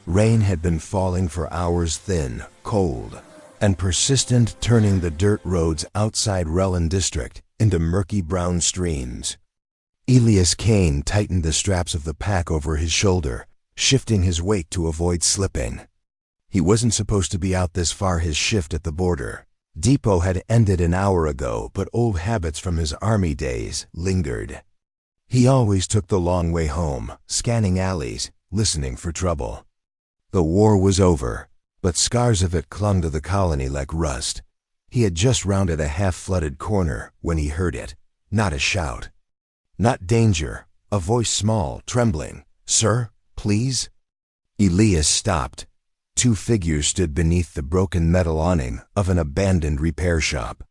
Rain had been falling for hours, thin, cold, and persistent, turning the dirt roads outside Relin district into murky brown streams. Elias Kane tightened the straps of the pack over his shoulder, shifting his weight to avoid slipping. He wasn't supposed to be out this far. His shift at the border depot had ended an hour ago, but old habits from his army days lingered. He always took the long way home, scanning alleys, listening for trouble. The war was over, but scars of it clung to the colony like rust. He had just rounded a half-flooded corner when he heard it. Not a shout. Not danger. A voice small, trembling. "Sir, please?" Elias stopped. Two figures stood beneath the broken metal awning of an abandoned repair shop.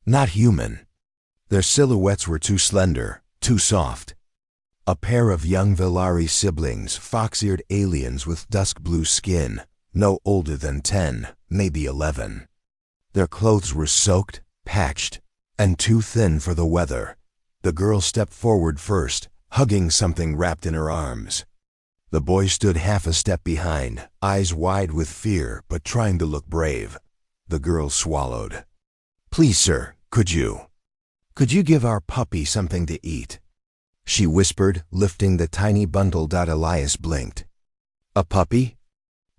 Not human. Their silhouettes were too slender, too soft. A pair of young Velari siblings, fox-eared aliens with dusk blue skin, no older than 10, maybe 11. Their clothes were soaked, patched, and too thin for the weather. The girl stepped forward first, hugging something wrapped in her arms. The boy stood half a step behind, eyes wide with fear but trying to look brave. The girl swallowed. "Please, sir, could you give our puppy something to eat?" she whispered, lifting the tiny bundle. Elias blinked. "A puppy?"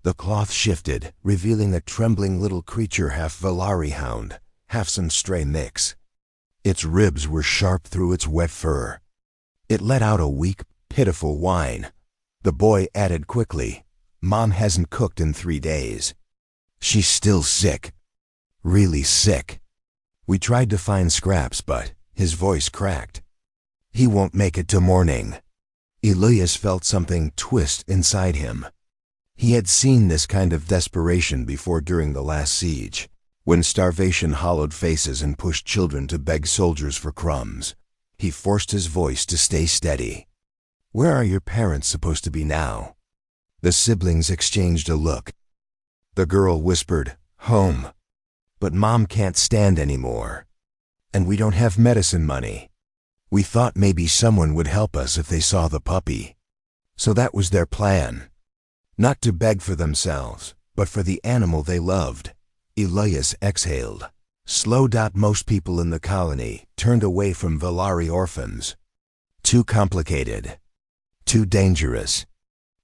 The cloth shifted, revealing a trembling little creature, half Velari hound, half some stray mix. Its ribs were sharp through its wet fur. It let out a weak, pitiful whine. The boy added quickly, "Mom hasn't cooked in 3 days. She's still sick. Really sick." We tried to find scraps, but his voice cracked. "He won't make it to morning." Elias felt something twist inside him. He had seen this kind of desperation before during the last siege, when starvation hollowed faces and pushed children to beg soldiers for crumbs. He forced his voice to stay steady. "Where are your parents supposed to be now?" The siblings exchanged a look. The girl whispered, "Home. But Mom can't stand anymore. And we don't have medicine money. We thought maybe someone would help us if they saw the puppy." So that was their plan. Not to beg for themselves, but for the animal they loved. Elias exhaled. Slow. Most people in the colony turned away from Velari orphans. Too complicated. Too dangerous.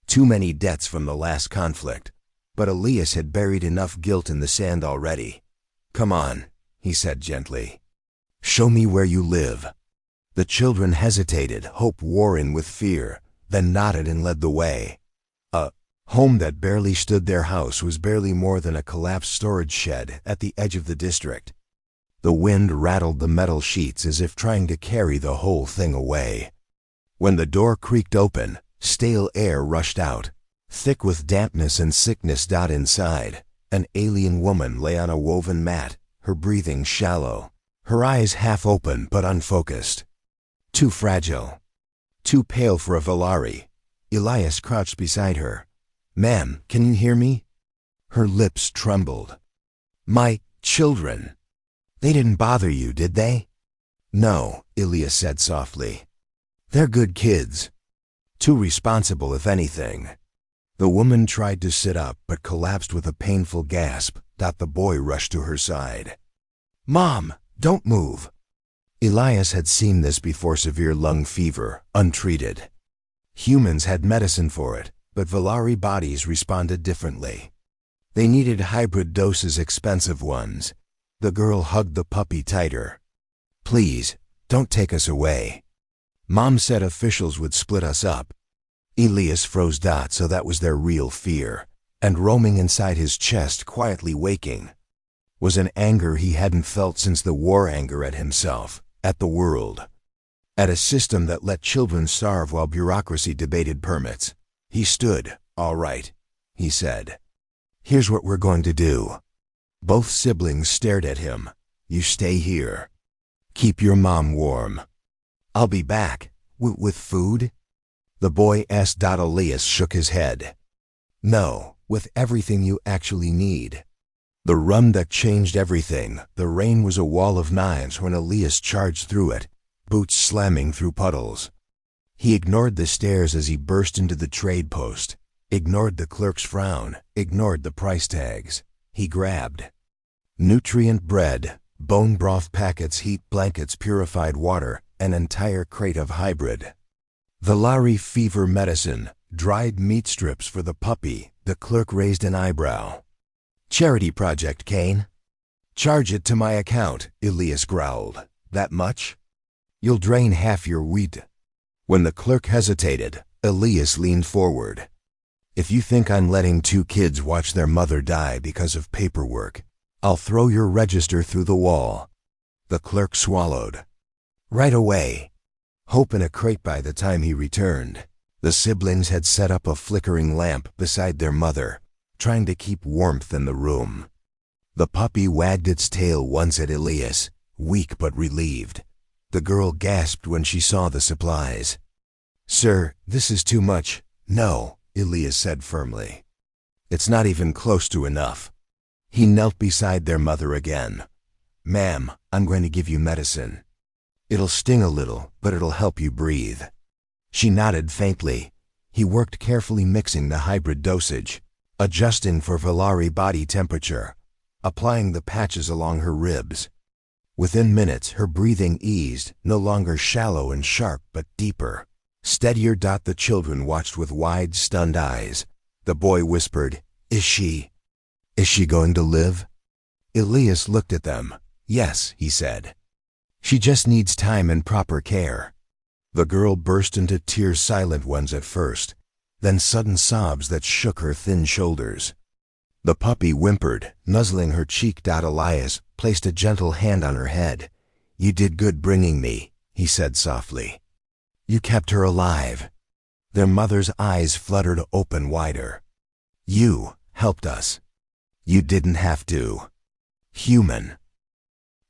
Too many debts from the last conflict. But Elias had buried enough guilt in the sand already. "Come on," he said gently. "Show me where you live." The children hesitated, hope warring with fear, then nodded and led the way. A home that barely stood. Their house was barely more than a collapsed storage shed at the edge of the district. The wind rattled the metal sheets as if trying to carry the whole thing away. When the door creaked open, stale air rushed out, thick with dampness and sickness. Inside, an alien woman lay on a woven mat, her breathing shallow, her eyes half open but unfocused. Too fragile. Too pale for a Velari. Elias crouched beside her. "Ma'am, can you hear me?" Her lips trembled. "My children. They didn't bother you, did they?" "No," Elias said softly. "They're good kids. Too responsible, if anything." The woman tried to sit up but collapsed with a painful gasp. The boy rushed to her side. "Mom, don't move." Elias had seen this before: severe lung fever, untreated. Humans had medicine for it, but Velari bodies responded differently. They needed hybrid doses, expensive ones. The girl hugged the puppy tighter. "Please, don't take us away. Mom said officials would split us up." Elias froze. So that was their real fear, and roaming inside his chest, quietly waking, was an anger he hadn't felt since the war. Anger at himself, at the world, at a system that let children starve while bureaucracy debated permits. He stood. "All right," he said. "Here's what we're going to do." Both siblings stared at him. "You stay here. Keep your mom warm. I'll be back. With food?" the boy asked. Elias shook his head. "No, with everything you actually need." The rum that changed everything. The rain was a wall of knives when Elias charged through it, boots slamming through puddles. He ignored the stares as he burst into the trade post. Ignored the clerk's frown, ignored the price tags. He grabbed nutrient bread, bone broth packets, heat blankets, purified water, an entire crate of hybrid Valari fever medicine, dried meat strips for the puppy. The clerk raised an eyebrow. Charity project, Kane. Charge it to my account, Elias growled. That much? You'll drain half your wheat. When the clerk hesitated, Elias leaned forward. If you think I'm letting 2 kids watch their mother die because of paperwork, I'll throw your register through the wall. The clerk swallowed. Right away. Hope in a crate. By the time he returned, the siblings had set up a flickering lamp beside their mother, trying to keep warmth in the room. The puppy wagged its tail once at Elias, weak but relieved. The girl gasped when she saw the supplies. Sir, this is too much. No, Elias said firmly. It's not even close to enough. He knelt beside their mother again. Ma'am, I'm going to give you medicine. It'll sting a little, but it'll help you breathe. She nodded faintly. He worked carefully, mixing the hybrid dosage, adjusting for Valari body temperature, applying the patches along her ribs. Within minutes, her breathing eased, no longer shallow and sharp, but deeper, steadier. The children watched with wide, stunned eyes. The boy whispered, Is she going to live? Elias looked at them. Yes, he said. She just needs time and proper care. The girl burst into tears, silent ones at first, then sudden sobs that shook her thin shoulders. The puppy whimpered, nuzzling her cheek. Elias placed a gentle hand on her head. You did good bringing me, he said softly. You kept her alive. Their mother's eyes fluttered open wider. You helped us. You didn't have to. Human.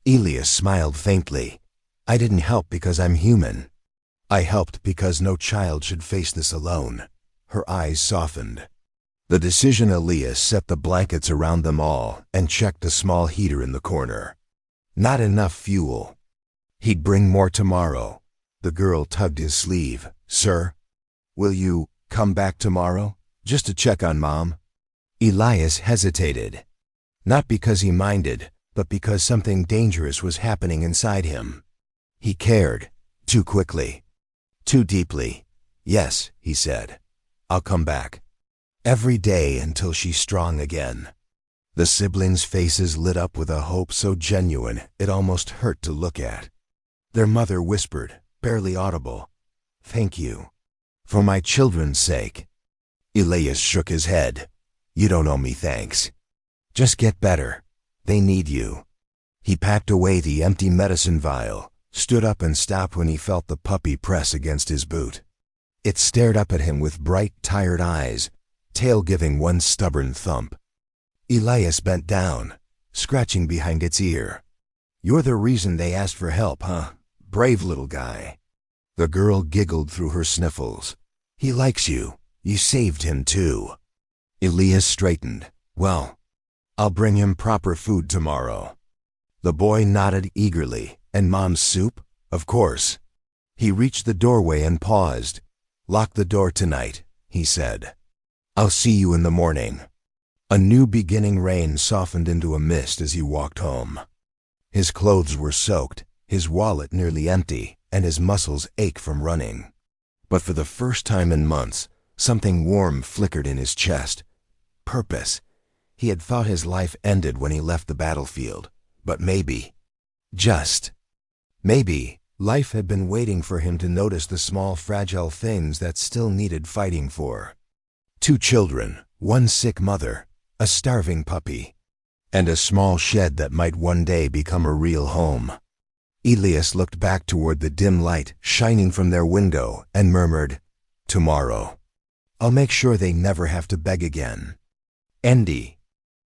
Elias smiled faintly. I didn't help because I'm human. I helped because no child should face this alone. Her eyes softened. The decision. Elias set the blankets around them all and checked a small heater in the corner. Not enough fuel. He'd bring more tomorrow. The girl tugged his sleeve. Sir, will you come back tomorrow? Just to check on Mom? Elias hesitated. Not because he minded, but because something dangerous was happening inside him. He cared, too quickly, too deeply. Yes, he said. I'll come back. Every day until she's strong again. The siblings' faces lit up with a hope so genuine it almost hurt to look at. Their mother whispered, barely audible, Thank you. For my children's sake. Elias shook his head. You don't owe me thanks. Just get better. They need you. He packed away the empty medicine vial, stood up and stopped when he felt the puppy press against his boot. It stared up at him with bright, tired eyes, tail giving one stubborn thump. Elias bent down, scratching behind its ear. You're the reason they asked for help, huh? Brave little guy. The girl giggled through her sniffles. He likes you. You saved him too. Elias straightened. Well, I'll bring him proper food tomorrow. The boy nodded eagerly. And Mom's soup? Of course. He reached the doorway and paused. Lock the door tonight, he said. I'll see you in the morning. A new beginning. Rain softened into a mist as he walked home. His clothes were soaked, his wallet nearly empty, and his muscles ached from running. But for the first time in months, something warm flickered in his chest. Purpose. He had thought his life ended when he left the battlefield, but maybe, just maybe, life had been waiting for him to notice the small, fragile things that still needed fighting for. 2 children, 1 sick mother, a starving puppy, and a small shed that might one day become a real home. Elias looked back toward the dim light shining from their window and murmured, Tomorrow. I'll make sure they never have to beg again. Andy.